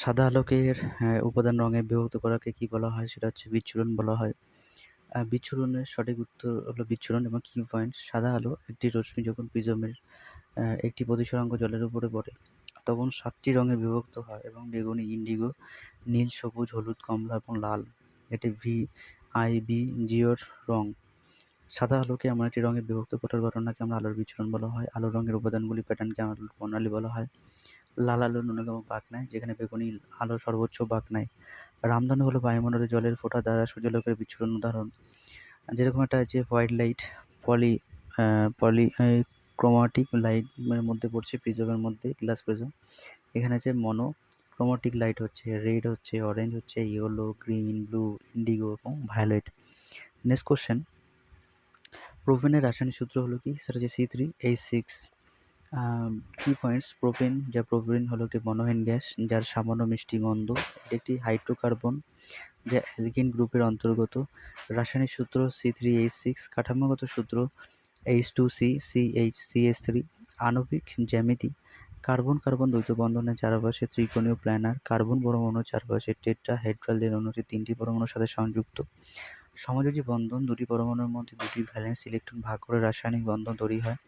সাদা আলোকের উপাদান রঙে বিভক্ত করাকে কি বলা হয়? সেটা হচ্ছে বিচ্ছুরণ বলা হয়। বিচ্ছুরণের সঠিক উত্তর হলো বিচ্ছুরণ এবং কি পয়েন্টস সাদা আলো একটি রশ্মি যখন প্রিজমের একটি প্রতিসরাঙ্ক জলের উপরে পড়ে তখন ৭টি রঙে বিভক্ত হয় এবং বেগুনি, ইন্ডিগো, নীল, সবুজ, হলুদ, কমলা এবং লাল। এটি VIBGO-র রং। সাদা আলোকে এমন একটি রঙে বিভক্ত করার ঘটনাকে আমরা আলোর বিচ্ছুরণ বলা হয়। আলোর রঙের উপাদানগুলি প্যাটার্নকে আলোর বর্ণালী বলা হয়। লাল আলো ন্যূনতম বাঁক নেয়, যেখানে বেগুনি আলো সর্বোচ্চ বাঁক নেয়। রামধনু হলো বায়ুমণ্ডলে জলের ফোঁটা দ্বারা সূর্যালোকের বিচ্ছুরণ উদাহরণ। যেরকম একটা আছে হোয়াইট লাইট, পলি পলিক্রোমাটিক লাইটের মধ্যে পড়ছে প্রিজমের মধ্যে, গ্লাস প্রিজম। এখানে আছে মনোক্রোমাটিক লাইট হচ্ছে রেড, হচ্ছে অরেঞ্জ, হচ্ছে ইয়েলো, গ্রিন, ব্লু, ইন্ডিগো এবং ভায়োলেট। নেক্সট কোশ্চেন, প্রোপেনের রাসায়নিক সূত্র হলো কি? সেটা হচ্ছে C3H6। কি পয়েন্টস, প্রোপেন যা প্রোপিন হলো একটি মনোহীন গ্যাস যার সামান্য মিষ্টি গন্ধ। এটি একটি হাইড্রোকার্বন যা অ্যালকিন গ্রুপের অন্তর্গত। রাসায়নিক সূত্র C3H6। কাঠামোগত সূত্র H2CCHCH3। আণবিক জ্যামিতি কার্বন কার্বন দ্বৈত বন্ধনের চারপাশে ত্রিকোণীয় প্ল্যানার, কার্বন পরমাণুর চারপাশে টেট্রাহেড্রাল যে অণুটি 3টি পরমাণুর সাথে সংযুক্ত। সমযোজী বন্ধন, দুটি পরমাণুর মধ্যে দুটি ভ্যালেন্স ইলেকট্রন ভাগ করে রাসায়নিক বন্ধন তৈরি হয়,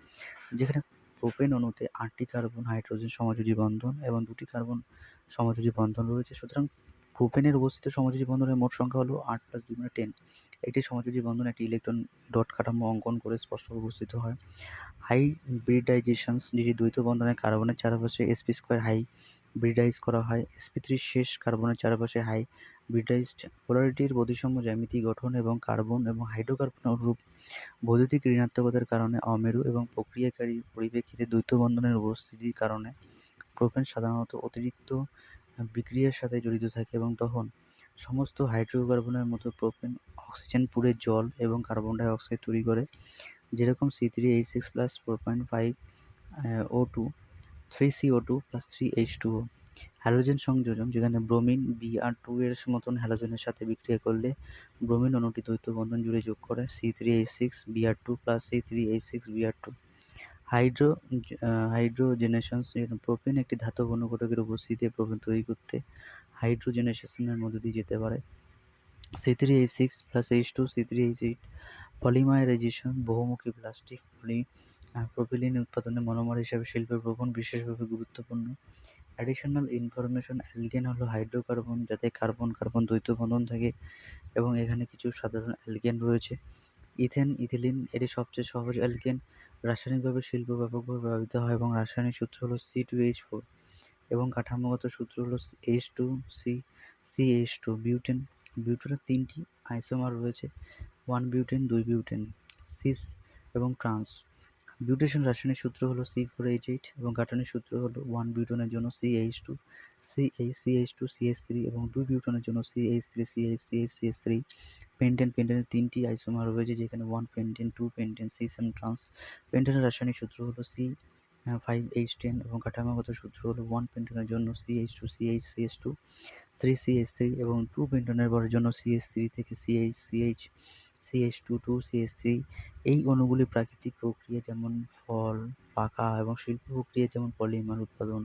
যেখানে প্রোপেন অণুতে 8টি কার্বন হাইড্রোজেন সমযোজী বন্ধন এবং 2টি কার্বন সমযোজী বন্ধন রয়েছে। সুতরাং প্রোপেনের উপস্থিত সমযোজী বন্ধনের মোট সংখ্যা হলো 8 + 2 মানে 10। একটি সমযোজী বন্ধন একটি ইলেকট্রন ডট কাঠামো অঙ্কন করে স্পষ্টভাবে উপস্থিত হয়। হাইব্রিডাইজেশনস, যেটি দ্বৈত বন্ধনে কার্বনের চারপাশে sp2 হাইব্রিডাইজ করা হয়। sp3 শেষ কার্বনের চারপাশে হাইব্রিডাইজড পোলারিটির প্রতিসম জ্যামিতি গঠন এবং কার্বন এবং হাইড্রোকার্বন অনুরূপ বৈদ্যুতিক ঋণাত্মকতার কারণে অমেরু এবং প্রক্রিয়াকারীর পরিপ্রেক্ষিতে দ্বৈত বন্ধনের উপস্থিতির কারণে প্রোপেন সাধারণত অতিরিক্ত বিক্রিয়ার সাথে জড়িত থাকে এবং তখন সমস্ত হাইড্রোকার্বনের মতো প্রোপেন অক্সিজেন পুড়ে জল এবং কার্বন ডাই অক্সাইড তৈরি করে, যেরকম C3H6+ 4.5 O2 3CO2 + 3H2O। Halogen সংযোজন, যেখানে ব্রোমিন Br2 এর মতন হ্যালোজেনের সাথে বিক্রিয়া করলে ব্রোমিন অণুটি দ্বৈত বন্ধন জুড়ে যোগ করে C3H6Br2 + C3H6Br2। হাইড্রোজেনেশন, প্রোপেন একটি ধাতব অনুঘটকের উপস্থিতিতে প্রোপেন তৈরি করতে হাইড্রোজেনেশনের মধ্য দিয়ে যেতে পারে। C3H6 + H2 C3H8। পলিমারাইজেশন, বহুমুখী প্লাস্টিক প্রোপিলিন উৎপাদনে মনোমার হিসাবে শিল্পের প্রোপেন বিশেষভাবে গুরুত্বপূর্ণ। অ্যাডিশনাল ইনফরমেশন, অ্যালকেন হলো হাইড্রোকার্বন যাতে কার্বন কার্বন দ্বৈত বন্ধন থাকে এবং এখানে কিছু সাধারণ অ্যালকেন রয়েছে। ইথেন, ইথিলিন এটি সবচেয়ে সহজ অ্যালকেন। রাসায়নিকভাবে শিল্প ব্যাপকভাবে ব্যবহৃত হয় এবং রাসায়নিক সূত্র হলো C2H4 এবং কাঠামোগত সূত্র হলো H2CCH2। বিউটেন, বিউটেনের 3টি আইসোমার রয়েছে, 1 বিউটেন, 2 বিউটেন, সিস এবং ট্রান্স। বিউটেশন রাসায়নিক সূত্র হলো C4H8 এবং গাঠনিক সূত্র হলো 1 বিউটেনের জন্য CH2 CH2 CH3 এবং 2 বিউটেনের জন্য CH3 CH3 পেন্টেন, পেন্টেনের 3টি আইসোমার রয়েছে, যেখানে 1 পেন্টেন, 2 পেন্টেন, সিস এবং ট্রান্স। পেন্টেনের রাসায়নিক সূত্র হলো C5H10 এবং কাঠামোগত সূত্র হলো 1 পেন্টেনের জন্য CH2 CH2 3CH3 এবং 2 পেন্টেনের বরের জন্য CH3 থেকে CH2 2CH3। এই অণুগুলি প্রাকৃতিক প্রক্রিয়া যেমন ফল, পাকা এবং শিল্প প্রক্রিয়া যেমন পলিমার উৎপাদন,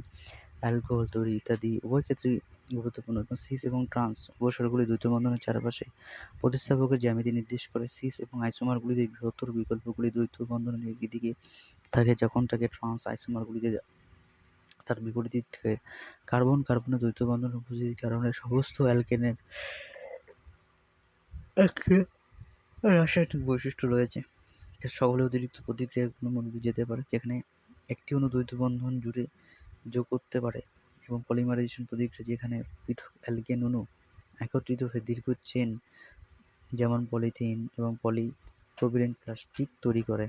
অ্যালকোহল তৈরি ইত্যাদি উভয় ক্ষেত্রেই গুরুত্বপূর্ণ। এবং সিস এবং ট্রান্স উপসর্গগুলি দ্বৈত বন্ধনের চারপাশে প্রতিস্থাপকের জ্যামিতি নির্দেশ করে। সিস এবং আইসোমারগুলিতে বৃহত্তর বিকল্পগুলি দ্বৈত বন্ধনের একদিকে থাকে, যখন থাকে ট্রান্স আইসোমারগুলিতে তার বিপরীত দিক থেকে। কার্বন কার্বনের দ্বৈত বন্ধনের উপস্থিতির কারণে সমস্ত অ্যালকেনের একটি রাসায়নিক বৈশিষ্ট্য রয়েছে, যা সকলে অতিরিক্ত প্রতিক্রিয়াগুলোর মধ্যে দিয়ে যেতে পারে, যেখানে একটি অণু দ্বৈত বন্ধন জুড়ে যোগ করতে পারে এবং পলিমারাইজেশন প্রতিক্রিয়া, যেখানে পৃথক অ্যালকেন অণু একত্রিত হয়ে দীর্ঘ চেন যেমন পলিথিন এবং পলিপ্রোপিলিন প্লাস্টিক তৈরি করে।